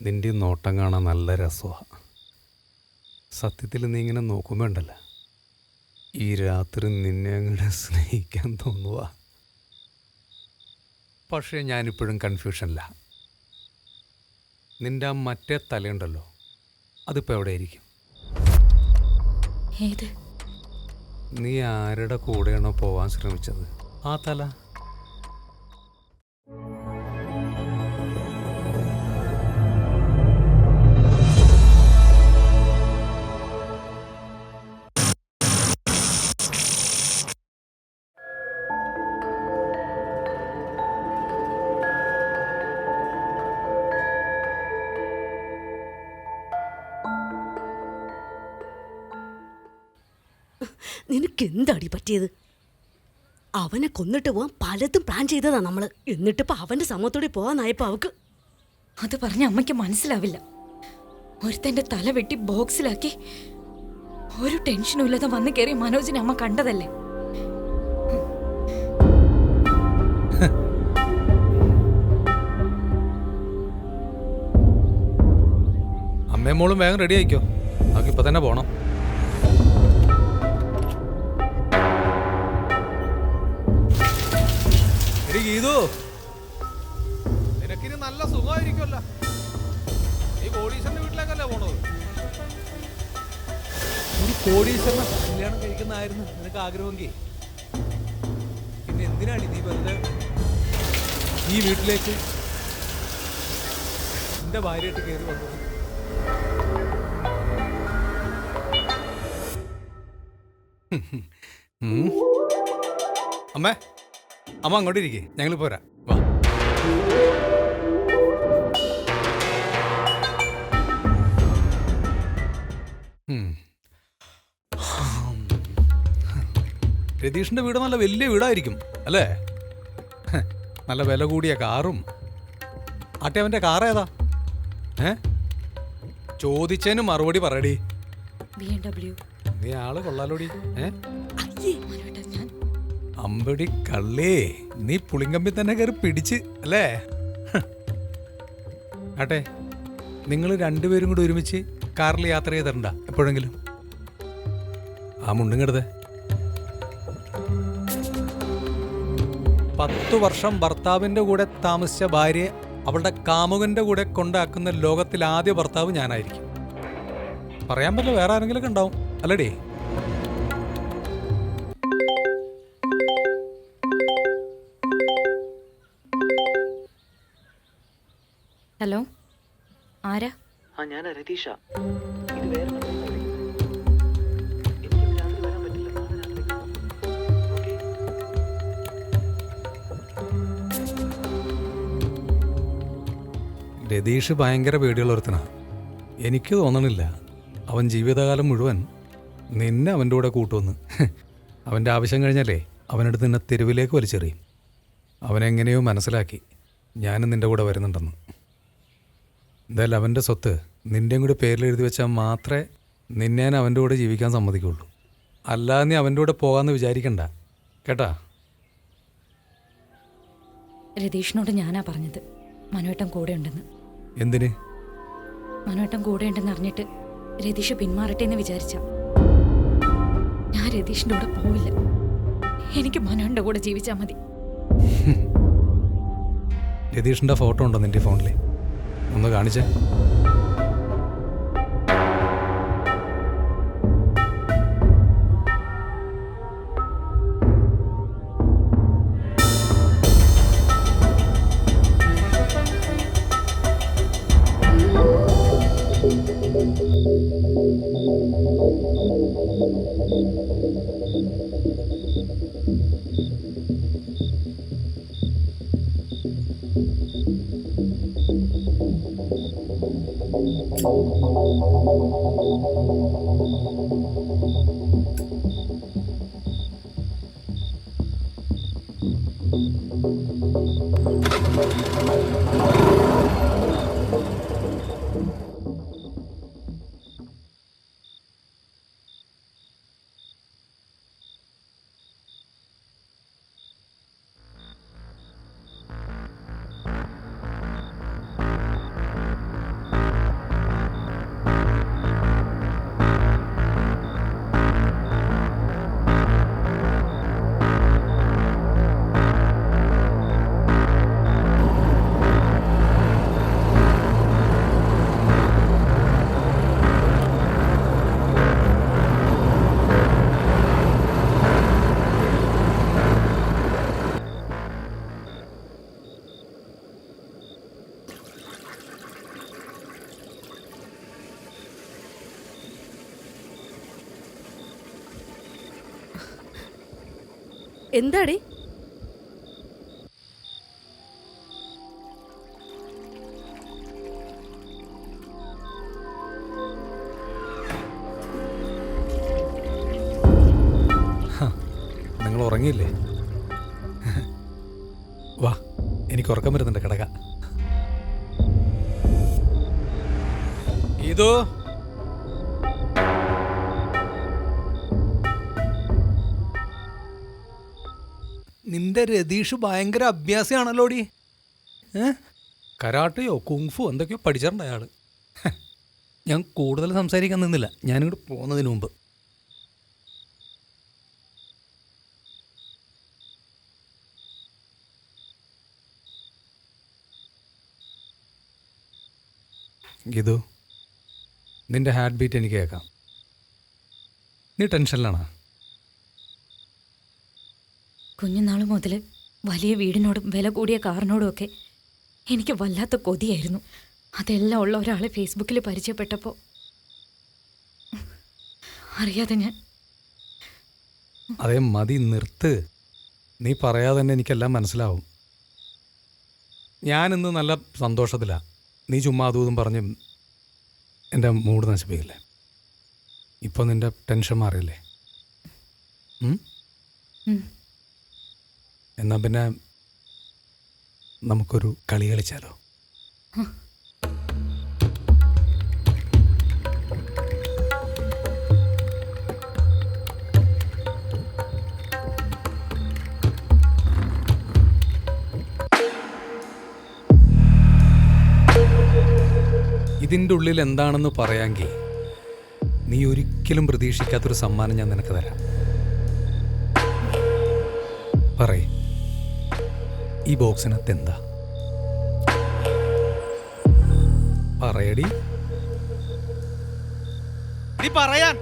നിൻ്റെ നോട്ടം കാണാൻ നല്ല രസമാണ്. സത്യത്തിൽ നീ ഇങ്ങനെ നോക്കുമ്പോൾ ഉണ്ടല്ല, ഈ രാത്രി നിന്നെ അങ്ങോട്ട് സ്നേഹിക്കാൻ തോന്നുക. പക്ഷേ ഞാനിപ്പോഴും കൺഫ്യൂഷനില്ല. നിൻ്റെ ആ മറ്റേ തലയുണ്ടല്ലോ, അതിപ്പോൾ എവിടെയായിരിക്കും? ഏത്? നീ ആരുടെ കൂടെയാണോ പോവാൻ ശ്രമിച്ചത് ആ തല? നിനക്ക് എന്താടി പറ്റിയത്? അവനെ കൊന്നിട്ട് പോവാൻ പലതും പ്ലാൻ ചെയ്തതാ നമ്മള്. എന്നിട്ടിപ്പോ അവന്റെ സമൂഹത്തോടെ പോവാനായപ്പോ അവക്ക് അത് പറഞ്ഞ അമ്മയ്ക്ക് മനസ്സിലാവില്ല. ഒരുത്തന്റെ തല വെട്ടി ബോക്സിലാക്കി ഒരു ടെൻഷനും ഇല്ലാതെ വന്ന് കയറി മനോജിനെ അമ്മ കണ്ടതല്ലേ. അമ്മയും മോളും വേഗം റെഡി ആയിക്കോ, നമുക്കിപ്പോൾ തന്നെ പോകണം. ഗീതു, നിനക്കിനി നല്ല സുഖമായിരിക്കുമല്ലോ. ഈ കോടീശ്വരന്റെ വീട്ടിലേക്കല്ലേ പോണത്? ഒരു കോടീശ്വരനെ കല്യാണം കഴിക്കുന്നതായിരുന്നു നിനക്ക് ആഗ്രഹമെങ്കിൽ പിന്നെ എന്തിനാണ് നീ വെറുതെ ഈ വീട്ടിലേക്ക് നിന്റെ ഭാര്യയായിട്ട് കയറി വന്നത്? അമ്മ അങ്ങോട്ട് ഇരിക്കേ, ഞങ്ങൾ പോരാ. വാ. രതീഷിന്റെ വീട് നല്ല വലിയ വീടായിരിക്കും അല്ലേ? നല്ല വില കൂടിയ കാറും. ആട്ടെ, അവന്റെ കാർ ഏതാ? ചോദിച്ചതിന് മറുപടി പറയടി. നീ ആള് കൊള്ളാലോടി. അമ്പടി കള്ളേ, നീ പുളിങ്കമ്പി തന്നെ കയറി പിടിച്ച് അല്ലേ? ആട്ടെ, നിങ്ങൾ രണ്ടുപേരും കൂടി ഒരുമിച്ച് കാറിൽ യാത്ര ചെയ്തിട്ടുണ്ടാ എപ്പോഴെങ്കിലും? ആ മുണ്ടും കെടുതേ. 10 വർഷം ഭർത്താവിൻ്റെ കൂടെ താമസിച്ച ഭാര്യയെ അവളുടെ കാമുകൻ്റെ കൂടെ കൊണ്ടാക്കുന്ന ലോകത്തിൽ ആദ്യ ഭർത്താവ് ഞാനായിരിക്കും. പറയാൻ പറ്റില്ല, വേറെ ആരെങ്കിലുമൊക്കെ ഉണ്ടാവും അല്ലടേ? ഹലോ, ആരാ? ഞാൻ രതീഷ. ഇത് വേറെ രതീഷ് ഭയങ്കര പേടിയുള്ള ഒരുത്തനാണ്. എനിക്ക് തോന്നണില്ല അവൻ ജീവിതകാലം മുഴുവൻ നിന്നെ അവൻ്റെ കൂടെ കൂട്ടുമെന്ന്. അവൻ്റെ ആവശ്യം കഴിഞ്ഞാലേ അവനടുത്ത് നിന്നെ തെരുവിലേക്ക് വലിച്ചെറിയും. അവനെങ്ങനെയോ മനസ്സിലാക്കി ഞാനും നിൻ്റെ കൂടെ വരുന്നുണ്ടെന്ന്. എന്തായാലും അവൻ്റെ സ്വത്ത് നിൻ്റെയും കൂടി പേരിൽ എഴുതി വെച്ചാൽ മാത്രമേ നിന്നെ ഞാൻ അവൻ്റെ കൂടെ ജീവിക്കാൻ സമ്മതിക്കുള്ളൂ. അല്ലാതെ നീ അവൻ്റെ കൂടെ പോകാമെന്ന് വിചാരിക്കണ്ട കേട്ടാ. രതീഷിനോട് ഞാനാ പറഞ്ഞത് മനുവേട്ടൻ കൂടെ ഉണ്ടെന്ന്. എന്തിന്? മനുവേട്ടൻ കൂടെ ഉണ്ടെന്ന് അറിഞ്ഞിട്ട് രതീഷ് പിന്മാറട്ടെ എന്ന് വിചാരിച്ച. ഞാൻ രതീഷിൻ്റെ കൂടെ പോവില്ല. എനിക്ക് മനുവേട്ടൻ്റെ കൂടെ ജീവിച്ചാൽ മതി. രതീഷിൻ്റെ ഫോട്ടോ ഉണ്ടോ നിൻ്റെ ഫോണിൽ? ഒന്ന് കാണിച്ചേ. എന്താടി? നിങ്ങൾ ഉറങ്ങിയില്ലേ? വാ, എനിക്ക് ഉറക്കം വരുന്നുണ്ട്, കിടക്ക. ഇതോ നിന്റെ രതീഷ് ഭയങ്കര അഭ്യാസിയാണല്ലോടി. കരാട്ടയോ കുങ്ഫു എന്തൊക്കെയോ പഠിച്ചിട്ടുണ്ട് അയാൾ. ഞാൻ കൂടുതൽ സംസാരിക്കാൻ നിന്നില്ല, ഞാനിങ്ങോട്ട് പോകുന്നതിന് മുമ്പ്. ഗീതു, നിന്റെ ഹാർട്ട് ബീറ്റ് എനിക്ക് കേൾക്കാം. നീ ടെൻഷനിലാണോ? കുഞ്ഞുനാൾ മുതൽ വലിയ വീടിനോടും വില കൂടിയ കാറിനോടും ഒക്കെ എനിക്ക് വല്ലാത്ത കൊതിയായിരുന്നു. അതെല്ലാം ഉള്ള ഒരാളെ ഫേസ്ബുക്കിൽ പരിചയപ്പെട്ടപ്പോൾ അറിയാതെ ഞാൻ... അതേ മതി, നിർത്ത്. നീ പറയാതെ തന്നെ എനിക്കെല്ലാം മനസ്സിലാവും. ഞാനിന്ന് നല്ല സന്തോഷത്തിലാണ്. നീ ചുമ്മാ അതും പറഞ്ഞ് എൻ്റെ മൂഡ് നശിപ്പിക്കില്ലേ? ഇപ്പോൾ നിൻ്റെ ടെൻഷൻ മാറിയില്ലേ? എന്നാൽ പിന്നെ നമുക്കൊരു കളി കളിച്ചാലോ? ഇതിൻ്റെ ഉള്ളിൽ എന്താണെന്ന് പറയാമെങ്കിൽ നീ ഒരിക്കലും പ്രതീക്ഷിക്കാത്തൊരു സമ്മാനം ഞാൻ നിനക്ക് തരാം. പറയ്, ഈ ബോക്സിനകത്ത് എന്താ? പറയടി. പറയാൻ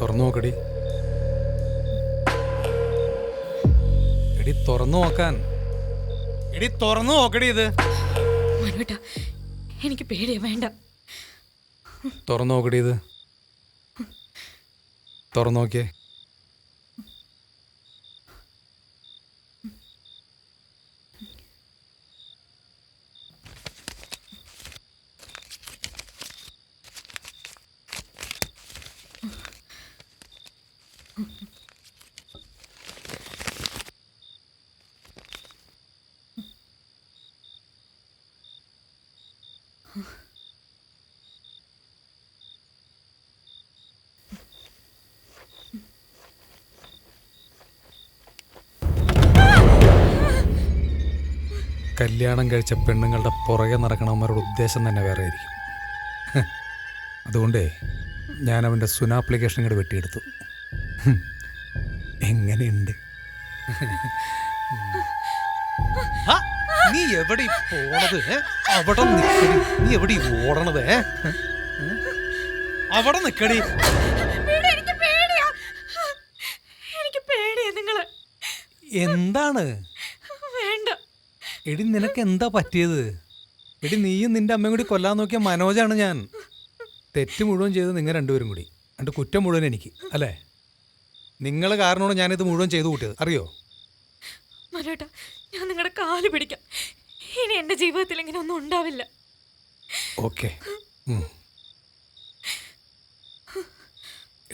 തുറന്നു നോക്കടി. എടി തുറന്നു നോക്കാൻ. എടി തുറന്നു നോക്കടി. ഇത് മനുവേട്ടാ, എനിക്ക് പേടിയാ, വേണ്ട. തുറന്നു നോക്കടി. ഇത് തുറന്നു നോക്കിയേ. കല്യാണം കഴിച്ച പെണ്ണുങ്ങളുടെ പുറകെ നടക്കണവന്മാരുടെ ഉദ്ദേശം തന്നെ വേറെ ആയിരിക്കും. അതുകൊണ്ടേ ഞാൻ അവൻ്റെ സുന ആപ്ലിക്കേഷൻ ഇങ്ങോട്ട് വെട്ടിയെടുത്തു. എങ്ങനെയുണ്ട്? നീ എവിടെ പോണത്? അവിടെ നിൽക്കടി. നീ എവിടെ ഓടണത്? അവിടെ നിൽക്കടി. എന്താണ്? എടി നിനക്ക് എന്താ പറ്റിയത്? എടി നീയും നിന്റെ അമ്മയും കൂടി കൊല്ലാൻ നോക്കിയ മനോജാണ് ഞാൻ. തെറ്റ് മുഴുവൻ ചെയ്ത് നിങ്ങൾ രണ്ടുപേരും കൂടി. എൻ്റെ കുറ്റം മുഴുവൻ എനിക്ക്, അല്ലേ? നിങ്ങൾ കാരണമാണ് ഞാനിത് മുഴുവൻ ചെയ്തു കൂട്ടിയത്, അറിയോ? മനോട്ടാ, ഞാൻ നിങ്ങളുടെ കാല് പിടിക്കാം. ഇനി എൻ്റെ ജീവിതത്തിൽ ഇങ്ങനെ ഒന്നും ഉണ്ടാവില്ല. ഓക്കെ.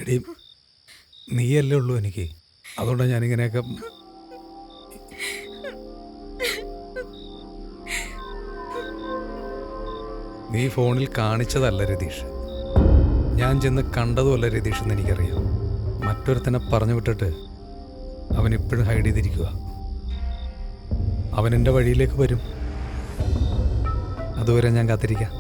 എടി നീയല്ലേ ഉള്ളൂ എനിക്ക്. അതുകൊണ്ടാണ് ഞാനിങ്ങനെയൊക്കെ. നീ ഫോണിൽ കാണിച്ചതല്ല രതീഷ്, ഞാൻ ചെന്ന് കണ്ടതുമല്ല രതീഷ് എന്ന് എനിക്കറിയാം. മറ്റൊരുത്തനെ പറഞ്ഞു വിട്ടിട്ട് അവനിപ്പോഴും ഹൈഡ് ചെയ്തിരിക്കുക. അവൻ എൻ്റെ വഴിയിലേക്ക് വരും. അതുവരെ ഞാൻ കാത്തിരിക്കാം.